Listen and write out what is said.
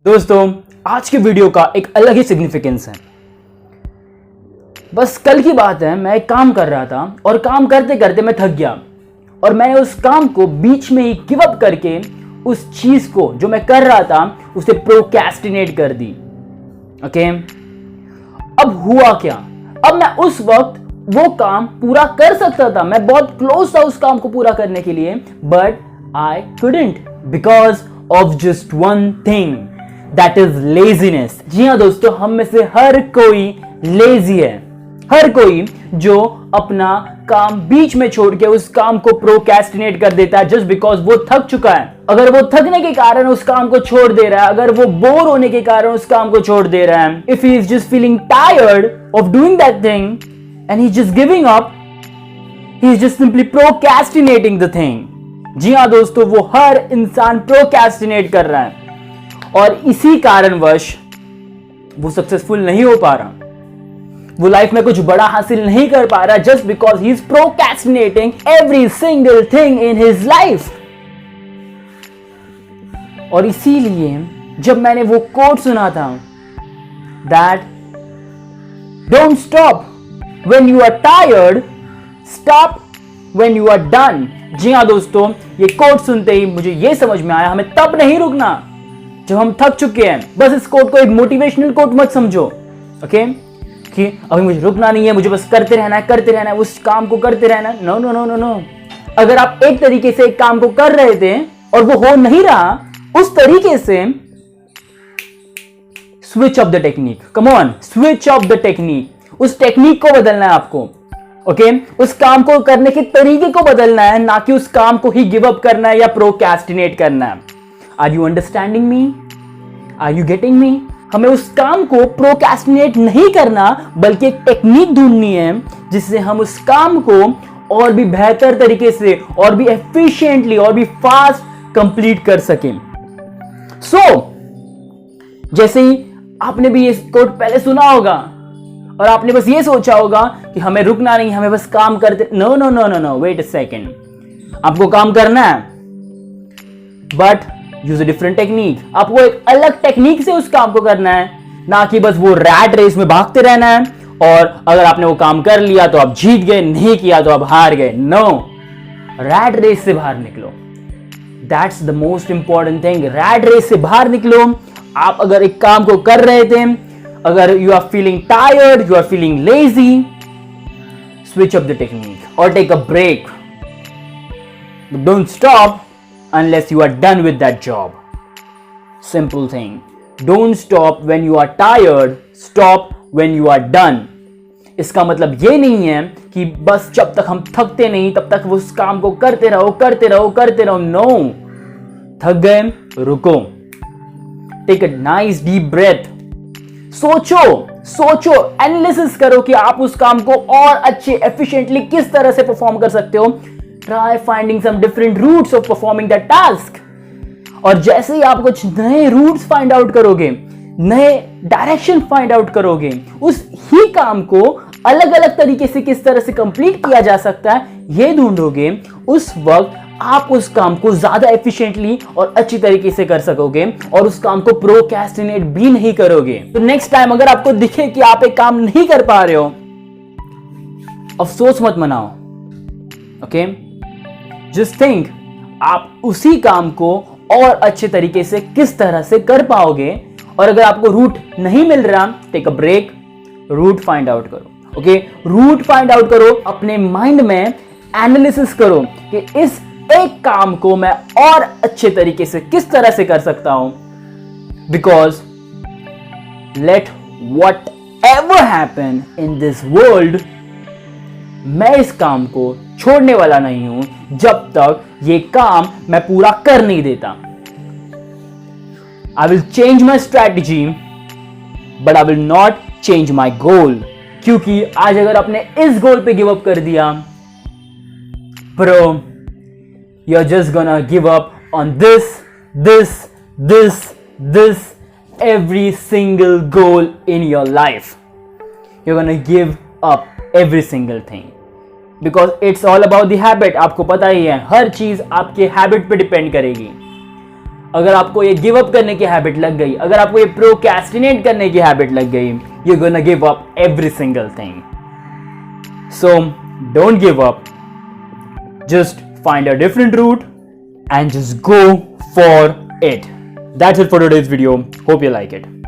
दोस्तों आज के वीडियो का एक अलग ही सिग्निफिकेंस है। बस कल की बात है, मैं एक काम कर रहा था और काम करते करते मैं थक गया और मैंने उस काम को बीच में ही गिव अप करके उस चीज को जो मैं कर रहा था उसे प्रोक्रेस्टिनेट कर दी। ओके, अब हुआ क्या? अब मैं उस वक्त वो काम पूरा कर सकता था, मैं बहुत क्लोज था उस काम को पूरा करने के लिए, but I couldn't because of just one thing, that is laziness. जी हाँ दोस्तों, हम में से हर कोई लेजी है, हर कोई जो अपना काम बीच में छोड़ के उस काम को प्रोक्रेस्टिनेट कर देता है जस्ट बिकॉज वो थक चुका है। अगर वो थकने के कारण उस काम को छोड़ दे रहा है, अगर वो बोर होने के कारण उस काम को छोड़ दे रहा है, if he is just feeling tired of doing that thing and he is just giving up, he is just simply procrastinating the thing. जी हाँ दोस्तों, वो हर इंसान प्रोक्रेस्टिनेट कर रहा है और इसी कारणवश वो सक्सेसफुल नहीं हो पा रहा, वो लाइफ में कुछ बड़ा हासिल नहीं कर पा रहा just because he is procrastinating every single thing in his life. और इसीलिए जब मैंने वो कोट सुना था that don't stop when you are tired, stop when you are done. जी हाँ दोस्तों, ये कोट सुनते ही मुझे ये समझ में आया, हमें तब नहीं रुकना जब हम थक चुके हैं। बस इस कोट को एक मोटिवेशनल कोट मत समझो, ओके, कि अभी मुझे रुकना नहीं है, मुझे बस करते रहना है, उस काम को करते रहना है। No no no no no. अगर आप एक तरीके से एक काम को कर रहे थे और वो हो नहीं रहा, उस तरीके से switch off the technique. Come on, switch off the technique. उस टेक्निक को बदलना है आपको, ओके, उस काम को करने के तरीके को बदलना है, ना कि उस काम को ही गिव अप करना है या प्रोक्रेस्टिनेट करना है। Are you understanding me? Are you getting me? हमें उस काम को प्रोक्रेस्टिनेट नहीं करना, बल्कि एक टेक्निक ढूंढनी है जिससे हम उस काम को और भी बेहतर तरीके से और भी एफिशिएंटली और भी फास्ट कंप्लीट कर सकें। जैसे ही आपने भी ये कोट पहले सुना होगा और आपने बस ये सोचा होगा कि हमें रुकना नहीं, हमें बस काम करते। No no no no no, wait a second. आपको काम करना है but use a different technique. आपको एक अलग टेक्निक से उस काम को करना है, ना कि बस वो रैट रेस में भागते रहना है और अगर आपने वो काम कर लिया तो आप जीत गए, नहीं किया तो आप हार गए। नो, रैट रेस से बाहर निकलो। That's the most important thing. Rat race से बाहर निकलो। आप अगर एक काम को कर रहे थे, अगर you are feeling tired, you are feeling lazy, switch off the technique और take a break. Don't stop unless you are done with that job. Simple thing. Don't stop when you are tired, stop when you are done. इसका मतलब ये नहीं है कि बस जब तक हम थकते नहीं तब तक उस काम को करते रहो। नो, थक गए, रुको, take a nice deep breath, सोचो, एनालिसिस करो कि आप उस काम को और अच्छे एफिशिएंटली किस तरह से परफॉर्म कर सकते हो। Try finding some different routes of performing that task. और जैसे ही आप कुछ नए रूट्स फाइंड आउट करोगे, नए डायरेक्शन फाइंड आउट करोगे, उस ही काम को अलग अलग तरीके से किस तरह से कंप्लीट किया जा सकता है ये ढूंढोगे, उस वक्त आप उस काम को ज्यादा एफिशिएंटली और अच्छी तरीके से कर सकोगे और उस काम को प्रोक्रेस्टिनेट भी नहीं करोगे। तो नेक्स्ट टाइम अगर आपको दिखे कि आप एक काम नहीं कर पा रहे हो, अफसोस मत मनाओ, ओके, जस्ट थिंक आप उसी काम को और अच्छे तरीके से किस तरह से कर पाओगे। और अगर आपको रूट नहीं मिल रहा, take a break, route find out करो, ओके, रूट फाइंड आउट करो। अपने माइंड में एनालिसिस करो कि इस एक काम को मैं और अच्छे तरीके से किस तरह से कर सकता हूं, because late what ever happen in this world, मैं इस काम को छोड़ने वाला नहीं हूं जब तक ये काम मैं पूरा कर नहीं देता। I will change my strategy but I will not change my goal. क्योंकि आज अगर आपने इस गोल पे गिव अप कर दिया, bro, you are just gonna give up on this every single goal in your life. You're gonna give up every single thing because it's all about the habit. आपको पता ही है, हर चीज आपके हैबिट पे depend करेगी। अगर आपको ये गिव अप करने की हैबिट लग गई, अगर आपको ये प्रोक्रेस्टिनेट करने की हैबिट लग गई, you gonna give up every single thing. So don't give up, just find a different route and just go for it. That's it for today's video. Hope you like it.